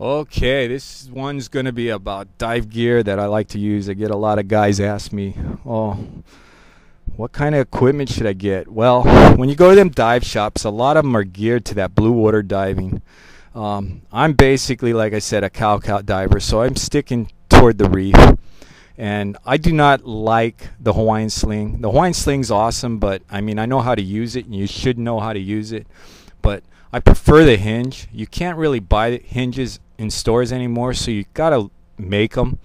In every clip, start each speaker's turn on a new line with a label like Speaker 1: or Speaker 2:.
Speaker 1: Okay, this one's going to be about dive gear that I like to use. I get a lot of guys ask me, "Oh, what kind of equipment should I get?" Well, when you go to them dive shops, a lot of them are geared to that blue water diving. I'm basically, like I said, a cow diver, so I'm sticking toward the reef. And I do not like the Hawaiian sling. The Hawaiian sling's awesome, but I mean, I know how to use it, and you should know how to use it. But I prefer the hinge. You can't really buy the hinges in stores anymore, so you gotta make them.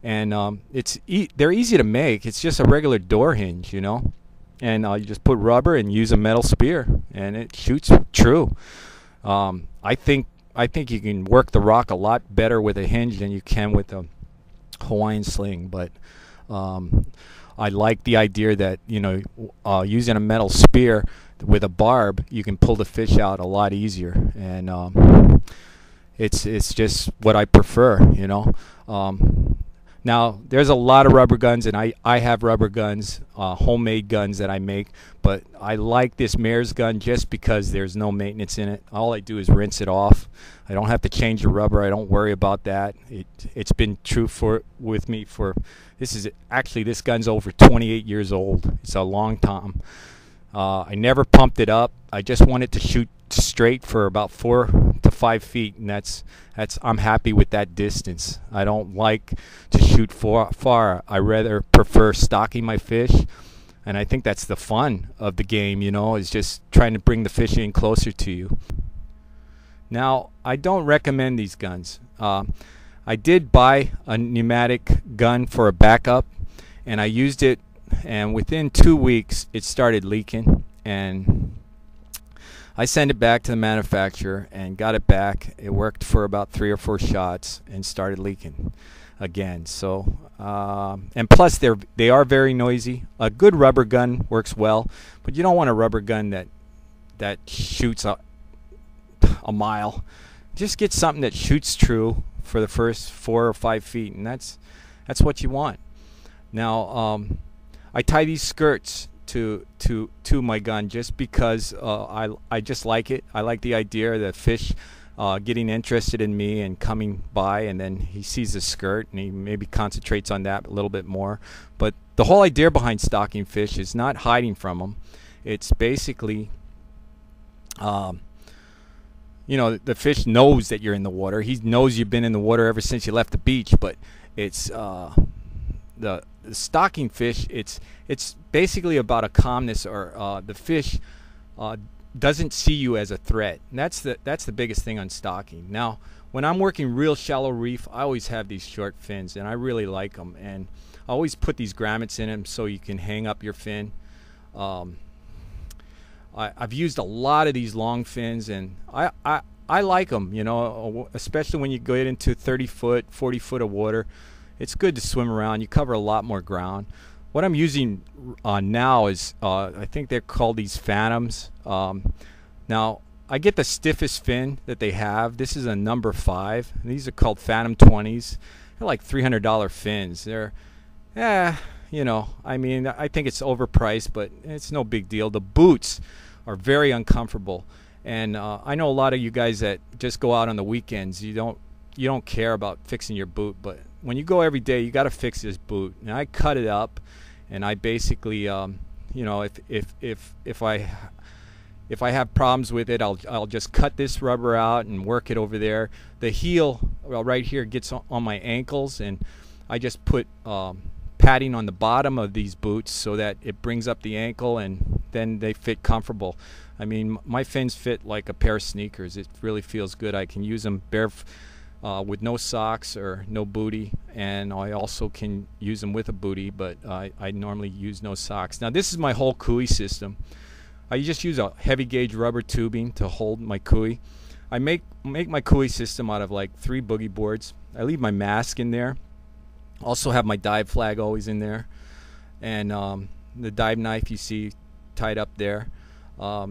Speaker 1: And they're easy to make. It's just a regular door hinge, and you just put rubber and use a metal spear, and it shoots true. I think you can work the rock a lot better with a hinge than you can with a Hawaiian sling, but I like the idea that using a metal spear with a barb, you can pull the fish out a lot easier, and it's just what I prefer. Now, there's a lot of rubber guns, and I have rubber guns, homemade guns that I make, but I like this Mares gun just because there's no maintenance in it. All I do is rinse it off. I don't have to change the rubber. I don't worry about that. It's been true with me for, this gun's over 28 years old. It's a long time. I never pumped it up. I just want it to shoot straight for about 4 to 5 feet, and I'm happy with that distance. I don't like to shoot far. I rather prefer stalking my fish, and I think that's the fun of the game, is just trying to bring the fish in closer to you. Now, I don't recommend these guns. I did buy a pneumatic gun for a backup, and I used it, and within 2 weeks it started leaking, and I sent it back to the manufacturer and got it back. It worked for about 3 or 4 shots and started leaking again. So and plus they are very noisy. A good rubber gun works well, but you don't want a rubber gun that shoots a mile. Just get something that shoots true for the first 4 or 5 feet, and that's what you want. Now I tie these skirts to my gun just because I just like it. I like the idea of the fish getting interested in me and coming by, and then he sees the skirt and he maybe concentrates on that a little bit more. But the whole idea behind stalking fish is not hiding from them. It's basically the fish knows that you're in the water. He knows you've been in the water ever since you left the beach, but it's the stalking fish, it's basically about a calmness, or the fish doesn't see you as a threat. And that's the biggest thing on stalking. Now, when I'm working real shallow reef, I always have these short fins, and I really like them. And I always put these grommets in them so you can hang up your fin. I've used a lot of these long fins, and I like them, especially when you get into 30 foot, 40 foot of water. It's good to swim around. You cover a lot more ground. What I'm using now is, I think they're called these Phantoms. Now, I get the stiffest fin that they have. This is a number 5. These are called Phantom 20s. They're like $300 fins. They're, I think it's overpriced, but it's no big deal. The boots are very uncomfortable. And I know a lot of you guys that just go out on the weekends. You don't care about fixing your boot, but when you go every day, you got to fix this boot. And I cut it up, and I basically, if I have problems with it, I'll just cut this rubber out and work it over there. The heel, right here, gets on my ankles, and I just put padding on the bottom of these boots so that it brings up the ankle, and then they fit comfortable. I mean, my fins fit like a pair of sneakers. It really feels good. I can use them with no socks or no booty, and I also can use them with a booty, but I normally use no socks. Now, this is my whole Kui system. I just use a heavy gauge rubber tubing to hold my Kui. I make my Kui system out of like 3 boogie boards. I leave my mask in there. Also have my dive flag always in there, and the dive knife you see tied up there. I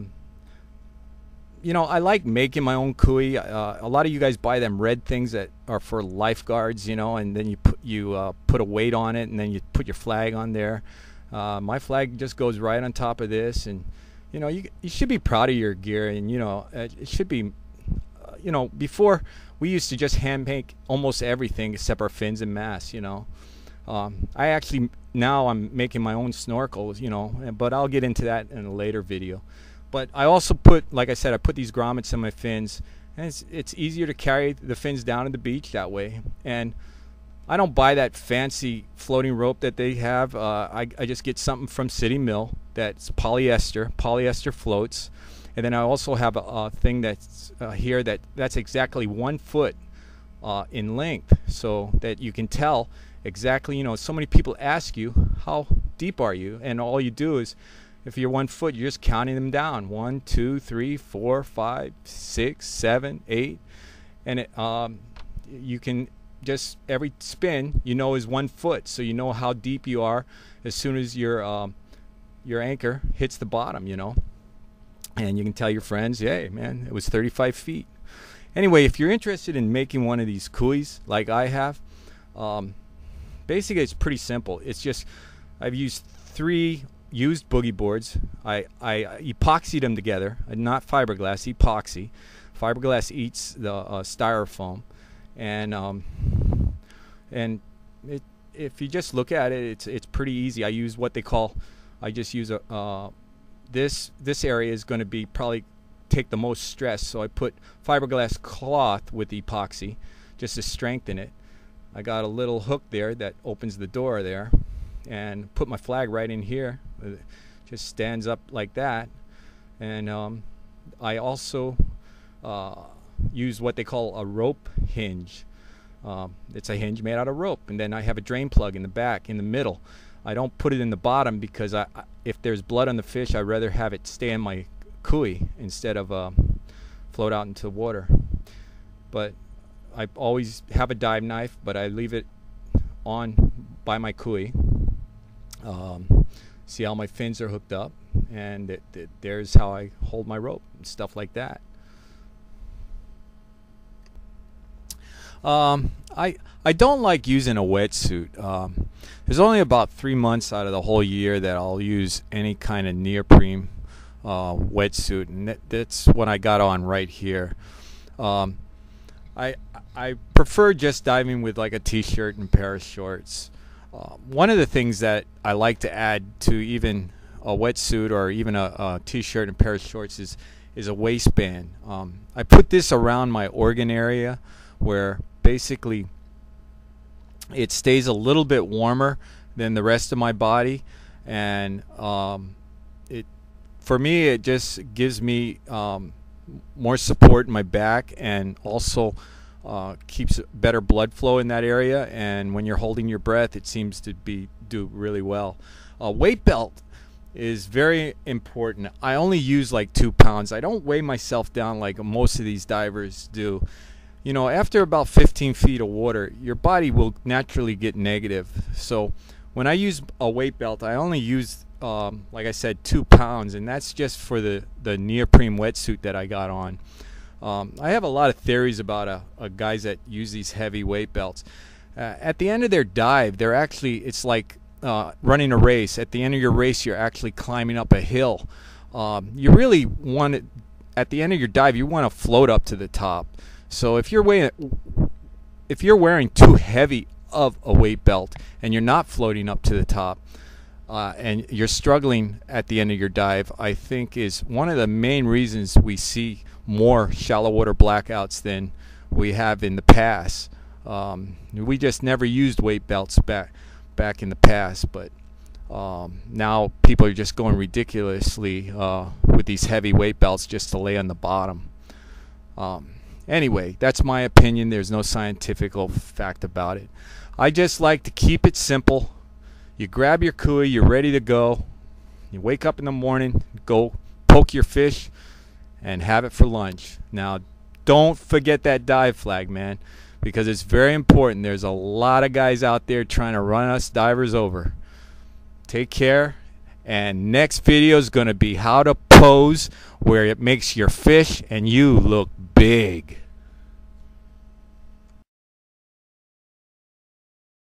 Speaker 1: like making my own Kui. A lot of you guys buy them red things that are for lifeguards, and then you put a weight on it, and then you put your flag on there. My flag just goes right on top of this, and you should be proud of your gear, and it should be you know, before we used to just hand make almost everything except our fins and masts, you know. I actually, now I'm making my own snorkels, you know, but I'll get into that in a later video. But I also put, like I said, I put these grommets in my fins, and it's easier to carry the fins down to the beach that way. And I don't buy that fancy floating rope that they have. I just get something from City Mill that's polyester floats. And then I also have a thing that's here that's exactly 1 foot in length, so that you can tell exactly, you know, so many people ask you, how deep are you? And all you do is, if you're 1 foot, you're just counting them down. 1, 2, 3, 4, 5, 6, 7, 8. And it, you can just, every spin, you know, is 1 foot. So you know how deep you are as soon as your anchor hits the bottom, you know. And you can tell your friends, hey, man, it was 35 feet. Anyway, if you're interested in making one of these cuys like I have, basically it's pretty simple. It's just, I've used 3 used boogie boards. I epoxied them together, not fiberglass, epoxy. Fiberglass eats the styrofoam, and if you just look at it, it's pretty easy. I use what they call, I just use a this area is going to be probably take the most stress, so I put fiberglass cloth with epoxy just to strengthen it. I got a little hook there that opens the door there, and put my flag right in here. It just stands up like that. And I also use what they call a rope hinge. It's a hinge made out of rope, and then I have a drain plug in the back, in the middle. I don't put it in the bottom because if there's blood on the fish, I'd rather have it stay in my cuy instead of float out into the water. But I always have a dive knife, but I leave it on by my cuy. See how my fins are hooked up, and there's how I hold my rope and stuff like that. I don't like using a wetsuit. There's only about 3 months out of the whole year that I'll use any kind of neoprene wetsuit, and that's what I got on right here. I prefer just diving with like a t-shirt and a pair of shorts. One of the things that I like to add to even a wetsuit or even a t-shirt and a pair of shorts is a waistband. I put this around my organ area, where basically it stays a little bit warmer than the rest of my body, and for me it just gives me more support in my back, and also keeps better blood flow in that area, and when you're holding your breath it seems to do really well. A weight belt is very important. I only use like 2 pounds. I don't weigh myself down like most of these divers do. You know, after about 15 feet of water, your body will naturally get negative. So when I use a weight belt, I only use, like I said, 2 pounds, and that's just for the neoprene wetsuit that I got on. I have a lot of theories about guys that use these heavy weight belts. At the end of their dive, they're actually, it's like running a race. At the end of your race, you're actually climbing up a hill. You really want it, at the end of your dive, you want to float up to the top. So if you're wearing too heavy of a weight belt and you're not floating up to the top, and you're struggling at the end of your dive, I think is one of the main reasons we see more shallow water blackouts than we have in the past. We just never used weight belts back in the past, but now people are just going ridiculously with these heavy weight belts just to lay on the bottom. Anyway, that's my opinion. There's no scientific fact about it. I just like to keep it simple. You grab your cuy, you're ready to go. You wake up in the morning, go poke your fish, and have it for lunch. Now, don't forget that dive flag, man, because it's very important. There's a lot of guys out there trying to run us divers over. Take care, and next video is going to be how to pose where it makes your fish and you look big.